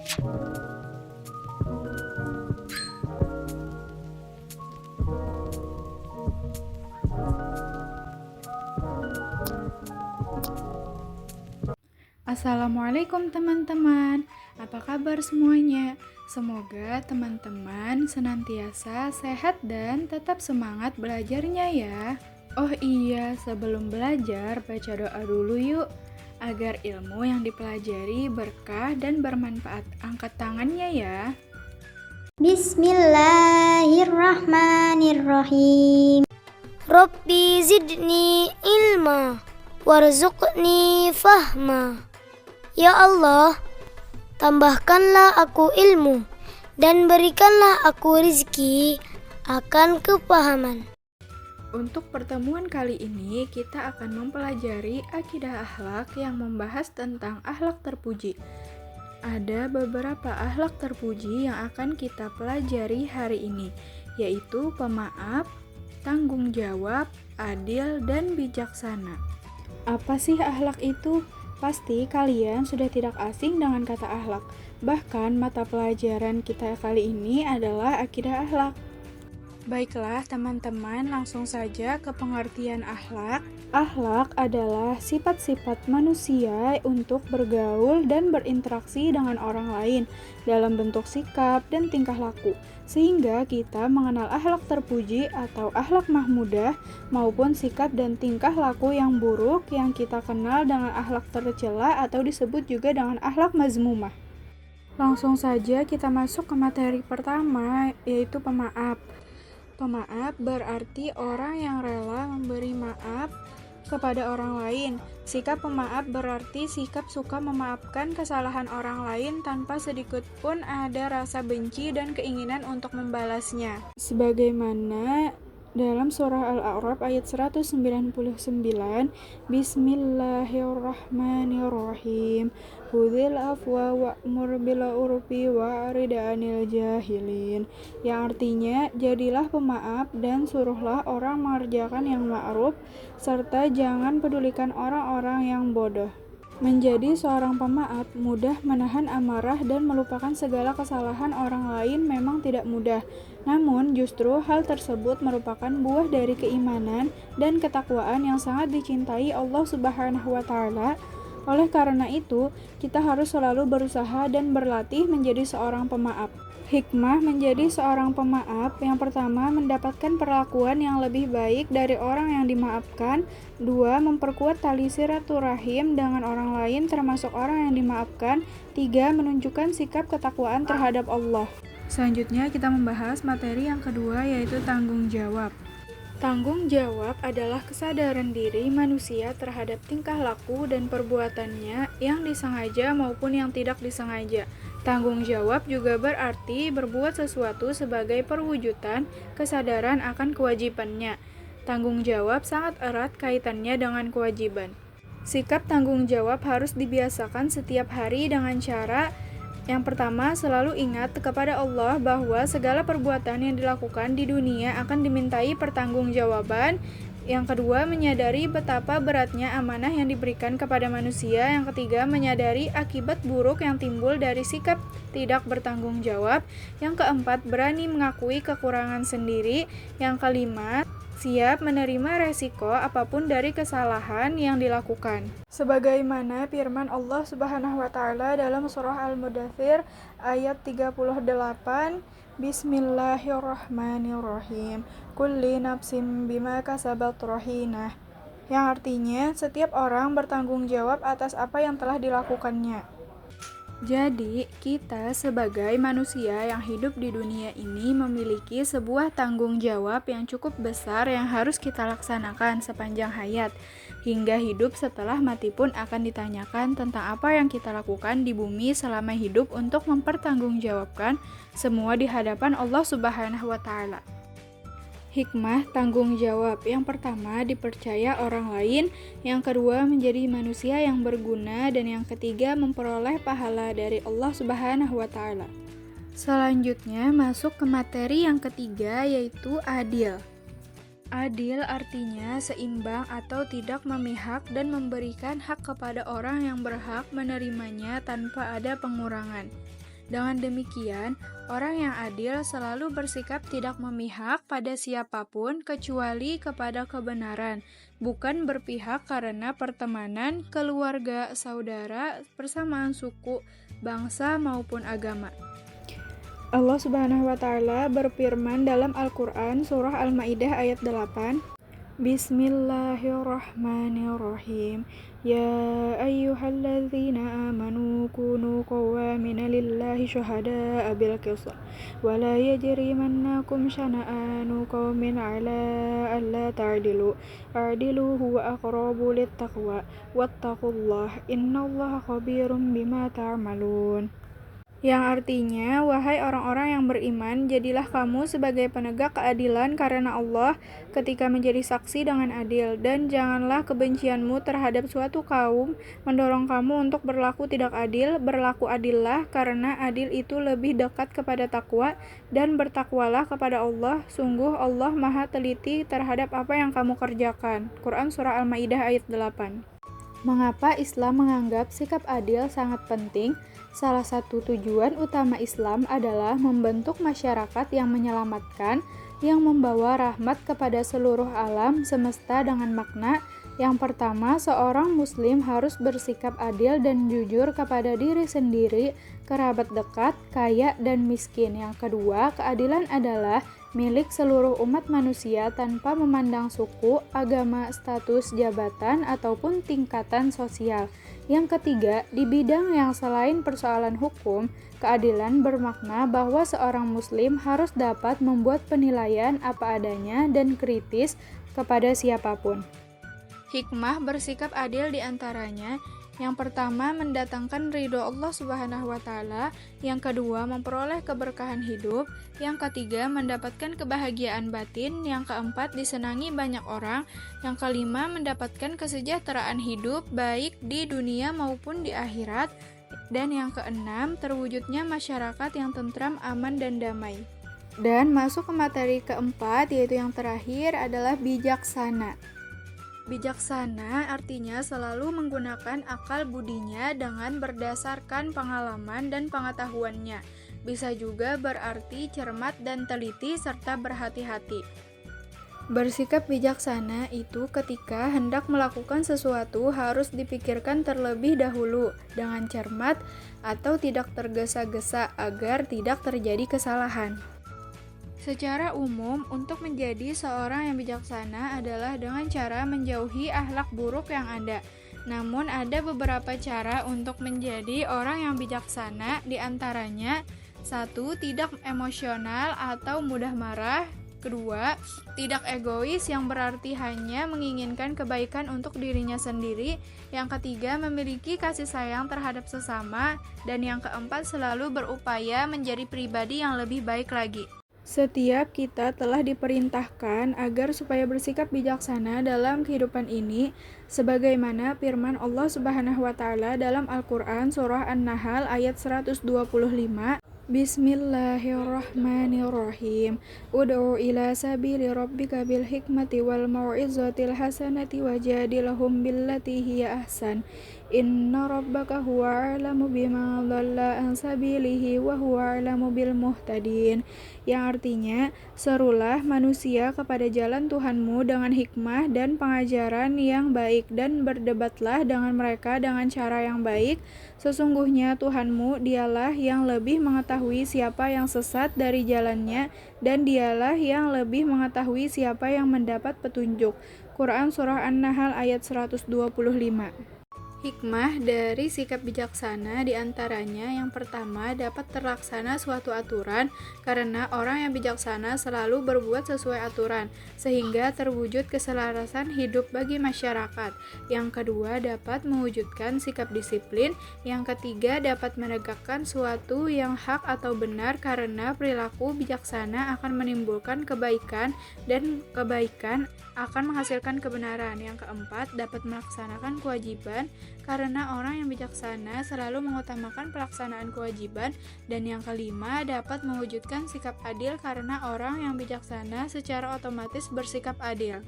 Assalamualaikum teman-teman, apa kabar semuanya? Semoga teman-teman senantiasa sehat dan tetap semangat belajarnya ya. Oh iya, sebelum belajar baca doa dulu yuk, agar ilmu yang dipelajari berkah dan bermanfaat. Angkat tangannya ya. Bismillahirrahmanirrahim. Rabbi zidni ilma warzuqni fahma. Ya Allah, tambahkanlah aku ilmu dan berikanlah aku rizki akan kepahaman. Untuk pertemuan kali ini kita akan mempelajari akidah akhlak yang membahas tentang akhlak terpuji. Ada beberapa akhlak terpuji yang akan kita pelajari hari ini, yaitu pemaaf, tanggung jawab, adil, dan bijaksana. Apa sih akhlak itu? Pasti kalian sudah tidak asing dengan kata akhlak. Bahkan mata pelajaran kita kali ini adalah akidah akhlak. Baiklah teman-teman, langsung saja ke pengertian akhlak. Akhlak adalah sifat-sifat manusia untuk bergaul dan berinteraksi dengan orang lain dalam bentuk sikap dan tingkah laku, sehingga kita mengenal akhlak terpuji atau akhlak mahmudah maupun sikap dan tingkah laku yang buruk yang kita kenal dengan akhlak tercela atau disebut juga dengan akhlak mazmumah. Langsung saja kita masuk ke materi pertama, yaitu pemaaf. Pemaaf berarti orang yang rela memberi maaf kepada orang lain. Sikap pemaaf berarti sikap suka memaafkan kesalahan orang lain tanpa sedikit pun ada rasa benci dan keinginan untuk membalasnya. Sebagaimana dalam surah Al-A'raf ayat 199, Bismillahirrahmanirrahim. Khudhil afwa wa'mur bil urfi wa'rid 'anil jahilin. Yang artinya, jadilah pemaaf dan suruhlah orang mengerjakan yang ma'ruf serta jangan pedulikan orang-orang yang bodoh. Menjadi seorang pemaaf mudah menahan amarah dan melupakan segala kesalahan orang lain memang tidak mudah. Namun justru hal tersebut merupakan buah dari keimanan dan ketakwaan yang sangat dicintai Allah Subhanahu wa taala. Oleh karena itu, kita harus selalu berusaha dan berlatih menjadi seorang pemaaf. Hikmah menjadi seorang pemaaf, yang pertama, mendapatkan perlakuan yang lebih baik dari orang yang dimaafkan. 2. Memperkuat tali silaturahim dengan orang lain termasuk orang yang dimaafkan. 3. Menunjukkan sikap ketakwaan terhadap Allah. Selanjutnya kita membahas materi yang kedua, yaitu tanggung jawab. Tanggung jawab adalah kesadaran diri manusia terhadap tingkah laku dan perbuatannya yang disengaja maupun yang tidak disengaja. Tanggung jawab juga berarti berbuat sesuatu sebagai perwujudan kesadaran akan kewajibannya. Tanggung jawab sangat erat kaitannya dengan kewajiban. Sikap tanggung jawab harus dibiasakan setiap hari dengan cara yang pertama, selalu ingat kepada Allah bahwa segala perbuatan yang dilakukan di dunia akan dimintai pertanggungjawaban. Yang kedua, menyadari betapa beratnya amanah yang diberikan kepada manusia. Yang ketiga, menyadari akibat buruk yang timbul dari sikap tidak bertanggung jawab. Yang keempat, berani mengakui kekurangan sendiri. Yang kelima, siap menerima resiko apapun dari kesalahan yang dilakukan. Sebagaimana firman Allah Subhanahu wa taala dalam surah Al-Mudaththir ayat 38, Bismillahirrahmanirrahim. Kulli nafsin bima kasabat rahinah. Yang artinya, setiap orang bertanggung jawab atas apa yang telah dilakukannya. Jadi, kita sebagai manusia yang hidup di dunia ini memiliki sebuah tanggung jawab yang cukup besar yang harus kita laksanakan sepanjang hayat. Hingga hidup setelah mati pun akan ditanyakan tentang apa yang kita lakukan di bumi selama hidup untuk mempertanggungjawabkan semua di hadapan Allah Subhanahu wa taala. Hikmah tanggung jawab. Yang pertama, dipercaya orang lain. Yang kedua, menjadi manusia yang berguna. Dan yang ketiga, memperoleh pahala dari Allah Subhanahu wa taala. Selanjutnya, masuk ke materi yang ketiga, yaitu adil. Adil artinya seimbang atau tidak memihak dan memberikan hak kepada orang yang berhak menerimanya tanpa ada pengurangan. Dengan demikian, orang yang adil selalu bersikap tidak memihak pada siapapun kecuali kepada kebenaran, bukan berpihak karena pertemanan, keluarga, saudara, persamaan suku, bangsa, maupun agama. Allah Subhanahu wa Ta'ala berfirman dalam Al-Quran, Surah Al-Ma'idah ayat 8, Bismillahirrahmanirrahim. Ya ayyuhalladzina amanu kunu qawwamina lillahi syuhada'a bil qist wa la yajrimannakum syana'anu qaumin ala alla ta'dilu a'dilu huwa aqrabu littaqwa wattaqullaha innallaha khabirum bima ta'malun. Yang artinya, wahai orang-orang yang beriman, jadilah kamu sebagai penegak keadilan karena Allah ketika menjadi saksi dengan adil, dan janganlah kebencianmu terhadap suatu kaum mendorong kamu untuk berlaku tidak adil. Berlaku adillah karena adil itu lebih dekat kepada takwa, dan bertakwalah kepada Allah. Sungguh Allah Maha teliti terhadap apa yang kamu kerjakan. Quran Surah Al-Ma'idah ayat 8. Mengapa Islam menganggap sikap adil sangat penting? Salah satu tujuan utama Islam adalah membentuk masyarakat yang menyelamatkan, yang membawa rahmat kepada seluruh alam semesta dengan makna. Yang pertama, seorang muslim harus bersikap adil dan jujur kepada diri sendiri, kerabat dekat, kaya, dan miskin. Yang kedua, keadilan adalah milik seluruh umat manusia tanpa memandang suku, agama, status, jabatan, ataupun tingkatan sosial. Yang ketiga, di bidang yang selain persoalan hukum, keadilan bermakna bahwa seorang muslim harus dapat membuat penilaian apa adanya dan kritis kepada siapapun. Hikmah bersikap adil di antaranya, yang pertama mendatangkan ridho Allah Subhanahu wa Ta'ala, yang kedua memperoleh keberkahan hidup, yang ketiga mendapatkan kebahagiaan batin, yang keempat disenangi banyak orang, yang kelima mendapatkan kesejahteraan hidup baik di dunia maupun di akhirat, dan yang keenam terwujudnya masyarakat yang tentram, aman, dan damai. Dan masuk ke materi keempat, yaitu yang terakhir adalah bijaksana. Bijaksana artinya selalu menggunakan akal budinya dengan berdasarkan pengalaman dan pengetahuannya. Bisa juga berarti cermat dan teliti serta berhati-hati. Bersikap bijaksana itu ketika hendak melakukan sesuatu harus dipikirkan terlebih dahulu dengan cermat atau tidak tergesa-gesa agar tidak terjadi kesalahan. Secara umum, untuk menjadi seorang yang bijaksana adalah dengan cara menjauhi akhlak buruk yang ada. Namun ada beberapa cara untuk menjadi orang yang bijaksana, di antaranya 1. Tidak emosional atau mudah marah. 2. Tidak egois yang berarti hanya menginginkan kebaikan untuk dirinya sendiri. Yang ketiga, memiliki kasih sayang terhadap sesama. Dan yang keempat, selalu berupaya menjadi pribadi yang lebih baik lagi. Setiap kita telah diperintahkan agar supaya bersikap bijaksana dalam kehidupan ini, sebagaimana firman Allah Subhanahu wa Ta'ala dalam Al-Quran Surah An-Nahl ayat 125, Bismillahirrahmanirrahim. Ud'u ila sabili rabbika bil hikmati wal mau'izatil hasanati wajadilhum billati hiya ahsan. Inna rabbaka huwa a'lamu bima dhalla an sabilihi wa huwa a'lamu bil muhtadin. Yang artinya, serulah manusia kepada jalan Tuhanmu dengan hikmah dan pengajaran yang baik, dan berdebatlah dengan mereka dengan cara yang baik. Sesungguhnya Tuhanmu dialah yang lebih mengetahui siapa yang sesat dari jalannya, dan dialah yang lebih mengetahui siapa yang mendapat petunjuk. Quran Surah An-Nahl ayat 125. Hikmah dari sikap bijaksana diantaranya, yang pertama, dapat terlaksana suatu aturan karena orang yang bijaksana selalu berbuat sesuai aturan sehingga terwujud keselarasan hidup bagi masyarakat. Yang kedua, dapat mewujudkan sikap disiplin. Yang ketiga, dapat menegakkan suatu yang hak atau benar karena perilaku bijaksana akan menimbulkan kebaikan dan kebaikan akan menghasilkan kebenaran. Yang keempat, dapat melaksanakan kewajiban karena orang yang bijaksana selalu mengutamakan pelaksanaan kewajiban. Dan yang kelima, dapat mewujudkan sikap adil karena orang yang bijaksana secara otomatis bersikap adil.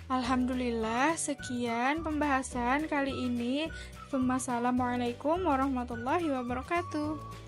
Alhamdulillah, sekian pembahasan kali ini. Wassalamualaikum warahmatullahi wabarakatuh.